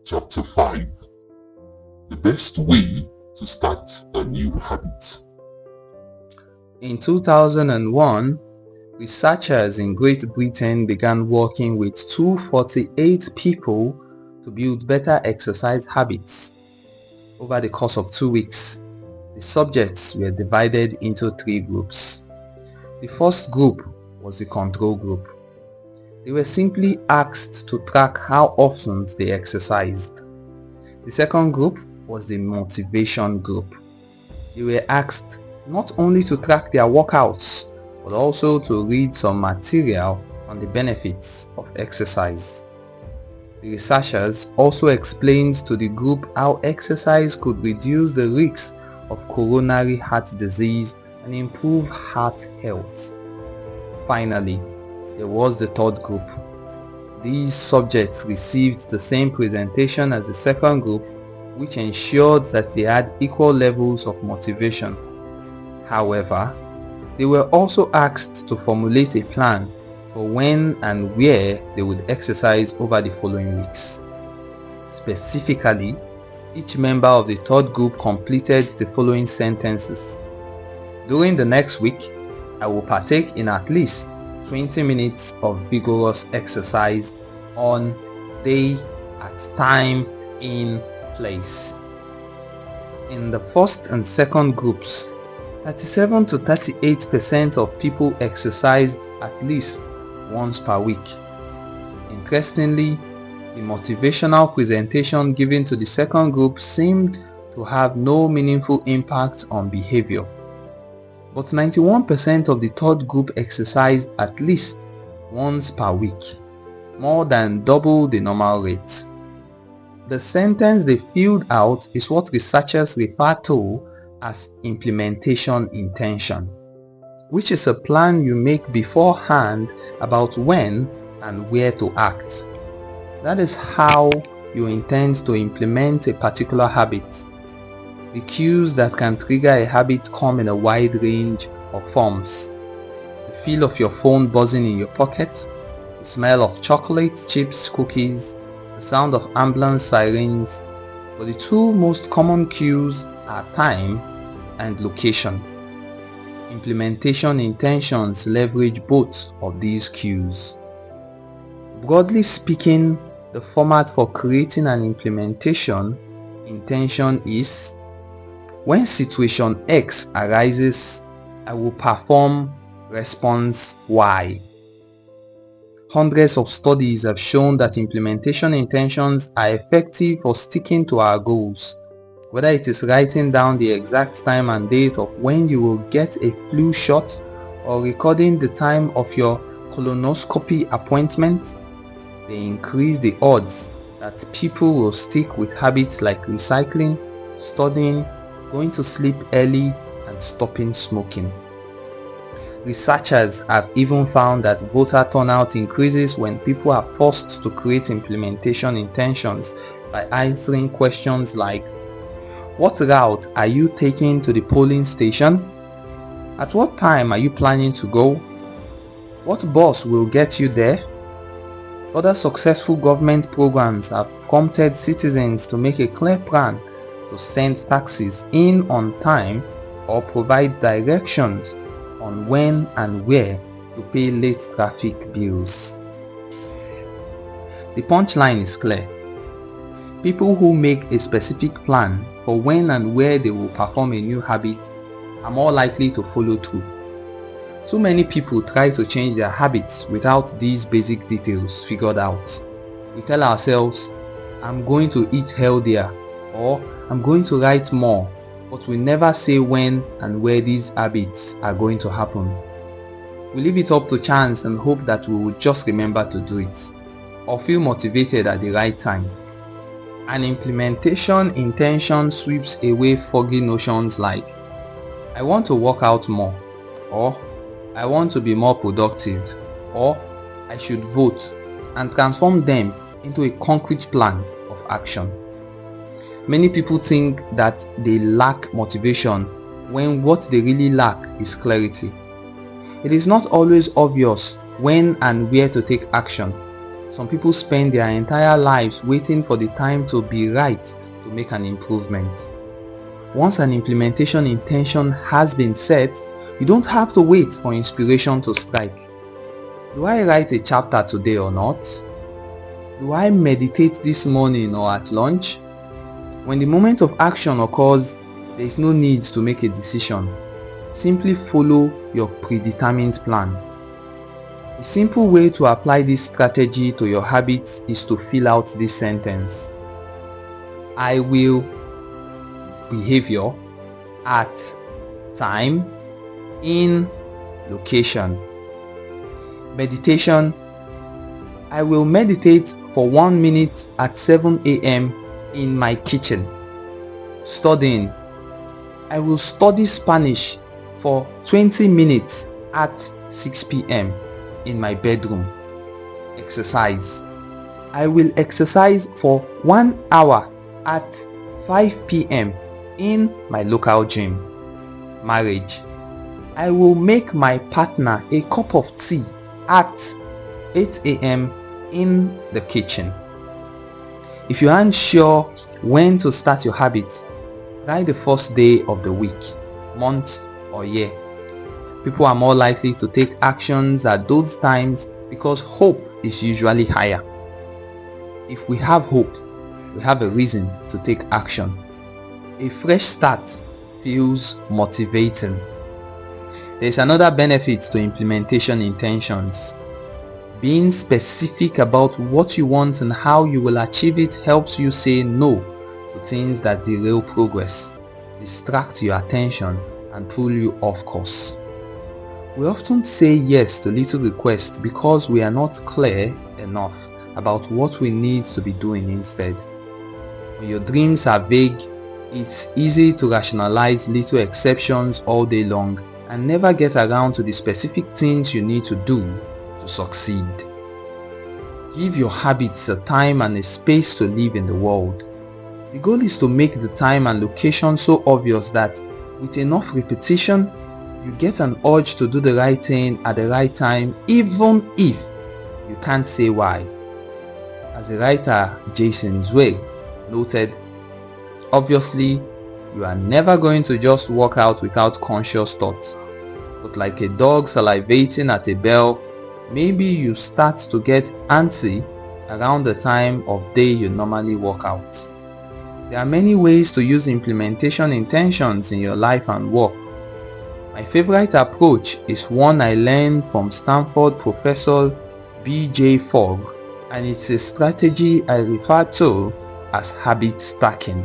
Chapter 5: The best way to start a new habit. In 2001, researchers in Great Britain began working with 248 people to build better exercise habits. Over the course of 2 weeks, the subjects were divided into 3 groups. The first group was the control group. They were simply asked to track how often they exercised. The second group was the motivation group. They were asked not only to track their workouts, but also to read some material on the benefits of exercise. The researchers also explained to the group how exercise could reduce the risks of coronary heart disease and improve heart health. Finally, there was the third group. These subjects received the same presentation as the second group, which ensured that they had equal levels of motivation. However, they were also asked to formulate a plan for when and where they would exercise over the following weeks. Specifically, each member of the third group completed the following sentences. During the next week, I will partake in at least 20 minutes of vigorous exercise on day, at time, in place. In the first and second groups, 37 to 38% of people exercised at least once per week. Interestingly, the motivational presentation given to the second group seemed to have no meaningful impact on behavior. But 91% of the third group exercised at least once per week, more than double the normal rate. The sentence they filled out is what researchers refer to as implementation intention, which is a plan you make beforehand about when and where to act. That is how you intend to implement a particular habit. The cues that can trigger a habit come in a wide range of forms. The feel of your phone buzzing in your pocket, the smell of chocolate, chips, cookies, the sound of ambulance sirens, but the two most common cues are time and location. Implementation intentions leverage both of these cues. Broadly speaking, the format for creating an implementation intention is: when situation X arises, I will perform response Y. Hundreds of studies have shown that implementation intentions are effective for sticking to our goals. Whether it is writing down the exact time and date of when you will get a flu shot, or recording the time of your colonoscopy appointment, they increase the odds that people will stick with habits like recycling, studying, going to sleep early, and stopping smoking. Researchers have even found that voter turnout increases when people are forced to create implementation intentions by answering questions like: what route are you taking to the polling station? At what time are you planning to go? What bus will get you there? Other successful government programs have prompted citizens to make a clear plan to send taxis in on time or provide directions on when and where to pay late traffic bills. The punchline is clear. People who make a specific plan for when and where they will perform a new habit are more likely to follow through. Too many people try to change their habits without these basic details figured out. We tell ourselves, I'm going to eat healthier, or I'm going to write more, but we never say when and where these habits are going to happen. We leave it up to chance and hope that we will just remember to do it, or feel motivated at the right time. An implementation intention sweeps away foggy notions like, I want to work out more, or I want to be more productive, or I should vote, and transform them into a concrete plan of action. Many people think that they lack motivation when what they really lack is clarity. It is not always obvious when and where to take action, Some people spend their entire lives waiting for the time to be right to make an improvement. Once an implementation intention has been set, you don't have to wait for inspiration to strike. Do I write a chapter today or not? Do I meditate this morning or at lunch? When the moment of action occurs, there is no need to make a decision. Simply follow your predetermined plan. A simple way to apply this strategy to your habits is to fill out this sentence. I will behavior at time in location. Meditation. I will meditate for 1 minute at 7 a.m. in my kitchen. Studying. I will study Spanish for 20 minutes at 6 p.m. in my bedroom. Exercise. I will exercise for 1 hour at 5 p.m. in my local gym. Marriage. I will make my partner a cup of tea at 8 a.m. in the kitchen. If you aren't sure when to start your habit, try the first day of the week, month, or year. People are more likely to take actions at those times because hope is usually higher. If we have hope, we have a reason to take action. A fresh start feels motivating. There is another benefit to implementation intentions. Being specific about what you want and how you will achieve it helps you say no to things that derail progress, distract your attention, and pull you off course. We often say yes to little requests because we are not clear enough about what we need to be doing instead. When your dreams are vague, it's easy to rationalize little exceptions all day long and never get around to the specific things you need to do to succeed. Give your habits a time and a space to live in the world. The goal is to make the time and location so obvious that with enough repetition, you get an urge to do the right thing at the right time, even if you can't say why. As the writer Jason Zweig noted, obviously, you are never going to just walk out without conscious thoughts. But like a dog salivating at a bell, maybe you start to get antsy around the time of day you normally walk out. There are many ways to use implementation intentions in your life and work. My favorite approach is one I learned from Stanford professor B.J. Fogg, and it's a strategy I refer to as habit stacking.